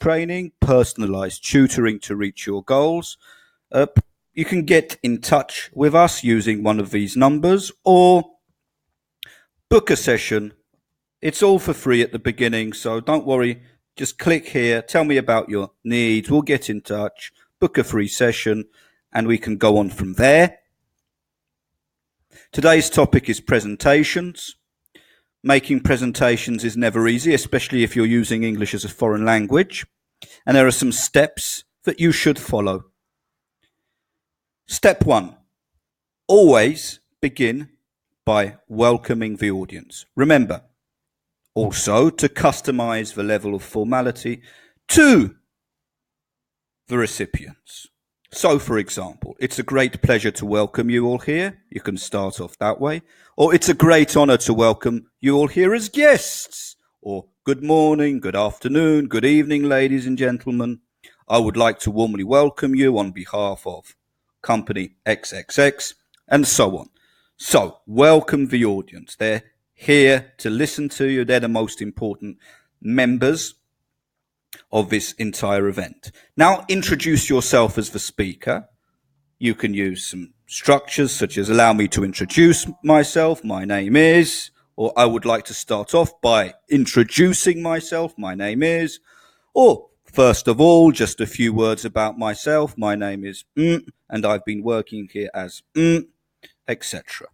training, personalized tutoring to reach your goals. You can get in touch with us using one of these numbers or book a session. It's all for free at the beginning, so don't worry. Just click here, tell me about your needs, we'll get in touch, book a free session, and we can go on from there. Today's topic is presentations. Making presentations is never easy, especially if you're using English as a foreign language. And there are some steps that you should follow. Step 1. Always begin by welcoming the audience. Remember, also to customize the level of formality to the recipients. So, for example, it's a great pleasure to welcome you all here. You can start off that way. Or it's a great honor to welcome you all here as guests. Or good morning, good afternoon, good evening, ladies and gentlemen. I would like to warmly welcome you on behalf of company XXX, and so on. So, welcome the audience. They're here to listen to you. They're the most important members of this entire event. Now, introduce yourself as the speaker. You can use some structures such as allow me to introduce myself, my name is, or I would like to start off by introducing myself, my name is, or first of all, just a few words about myself, my name is and I've been working here as etc.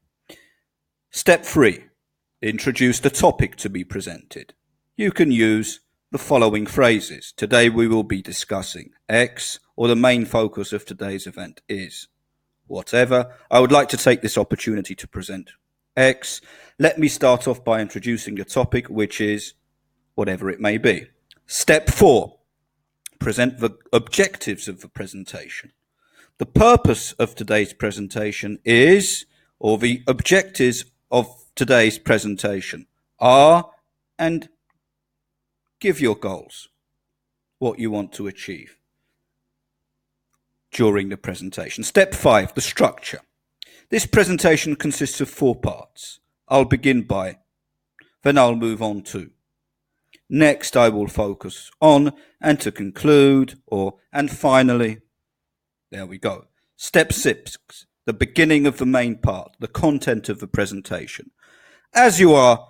Step 3, introduce the topic to be presented. You can use the following phrases. Today we will be discussing X, or the main focus of today's event is whatever. I would like to take this opportunity to present X. Let me start off by introducing the topic, which is whatever it may be. Step 4, present the objectives of the presentation. The purpose of today's presentation is, or the objectives of today's presentation are, and give your goals, what you want to achieve during the presentation. Step 5, the structure. This presentation consists of 4 parts. I'll begin by, then I'll move on to. Next, I will focus on, and to conclude, and finally, there we go. Step 6, the beginning of the main part, the content of the presentation. As you are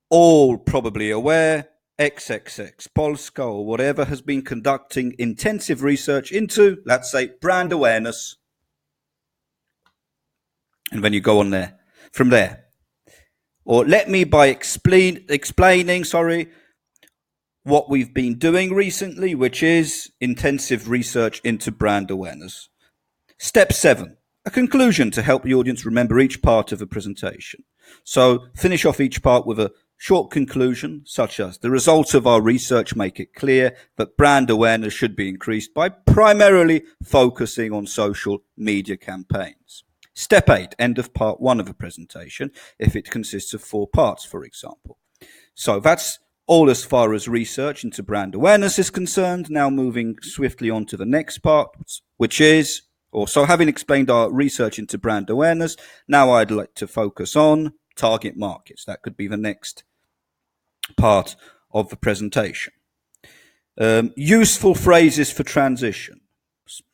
all probably aware, XXX Polska or whatever has been conducting intensive research into, let's say, brand awareness. And then you go on there, from there. Or let me by explaining, what we've been doing recently, which is intensive research into brand awareness. Step 7, a conclusion to help the audience remember each part of the presentation. So finish off each part with a short conclusion, such as the results of our research make it clear that brand awareness should be increased by primarily focusing on social media campaigns. Step 8, end of part 1 of a presentation, if it consists of 4 parts, for example. So that's all as far as research into brand awareness is concerned. Now moving swiftly on to the next part, which is, so having explained our research into brand awareness, now I'd like to focus on target markets. That could be the next part of the presentation. Useful phrases for transition.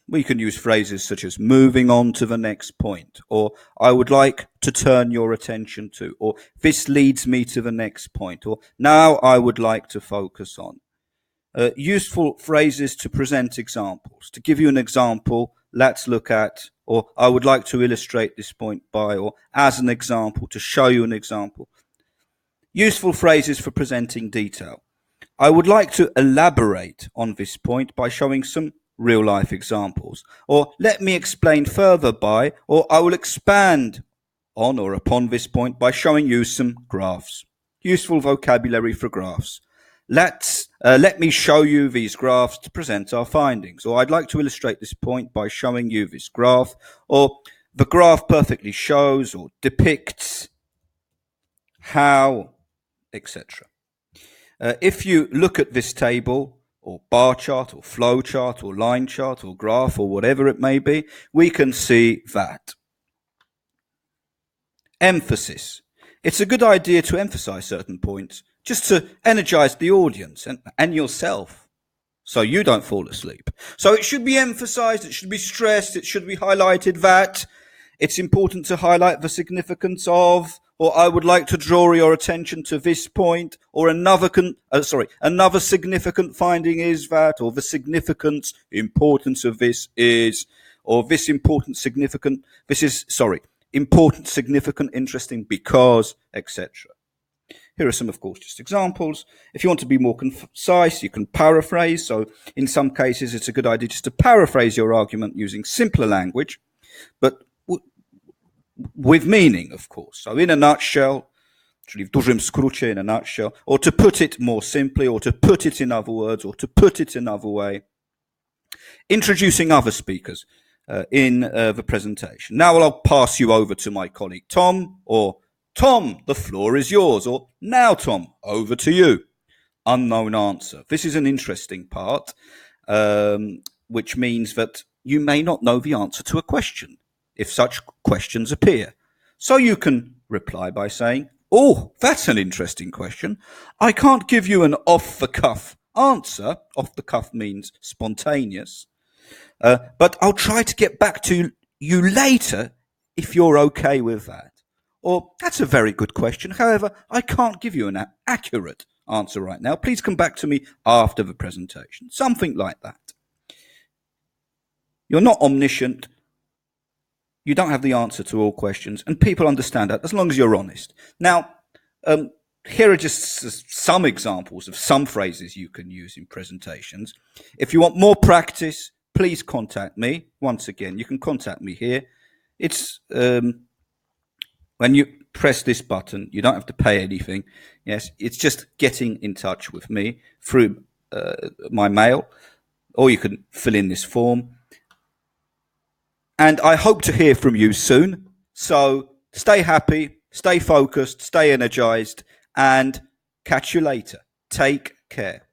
We can use phrases such as moving on to the next point, or I would like to turn your attention to, or this leads me to the next point, or now I would like to focus on. Useful phrases to present examples. To give you an example, let's look at, or I would like to illustrate this point by, or as an example, to show you an example. Useful phrases for presenting detail. I would like to elaborate on this point by showing some real-life examples. Or let me explain further by, or I will expand on or upon this point by showing you some graphs. Useful vocabulary for graphs. Let me show you these graphs to present our findings. Or I'd like to illustrate this point by showing you this graph. Or the graph perfectly shows or depicts how, etc. If you look at this table, or bar chart, or flow chart, or line chart, or graph, or whatever it may be, we can see that. Emphasis. It's a good idea to emphasize certain points, just to energize the audience and yourself. so you don't fall asleep. So it should be emphasized, it should be stressed, it should be highlighted that it's important to highlight the significance of, or I would like to draw your attention to this point, or another significant finding is that, or the significance, importance of this is, or this important, significant, important, significant, interesting, because, etc. Here are some, of course, just examples. If you want to be more concise, you can paraphrase. So in some cases, it's a good idea just to paraphrase your argument using simpler language, but with meaning, of course. So in a nutshell, czyli w dużym skrócie, in a nutshell, or to put it more simply, or to put it in other words, or to put it another way, introducing other speakers in the presentation. Now I'll pass you over to my colleague Tom, or Tom, the floor is yours, or now Tom, over to you. Unknown answer. This is an interesting part, which means that you may not know the answer to a question if such questions appear. So you can reply by saying, oh, that's an interesting question. I can't give you an off-the-cuff answer. Off-the-cuff means spontaneous. But I'll try to get back to you later if you're okay with that. Or, that's a very good question. However, I can't give you an accurate answer right now. Please come back to me after the presentation. Something like that. You're not omniscient. You don't have the answer to all questions, and people understand that as long as you're honest. Now, here are just some examples of some phrases you can use in presentations. If you want more practice, please contact me. Once again, you can contact me here. It's when you press this button, you don't have to pay anything. Yes, it's just getting in touch with me through my mail, or you can fill in this form. And I hope to hear from you soon. So stay happy, stay focused, stay energized, and catch you later. Take care.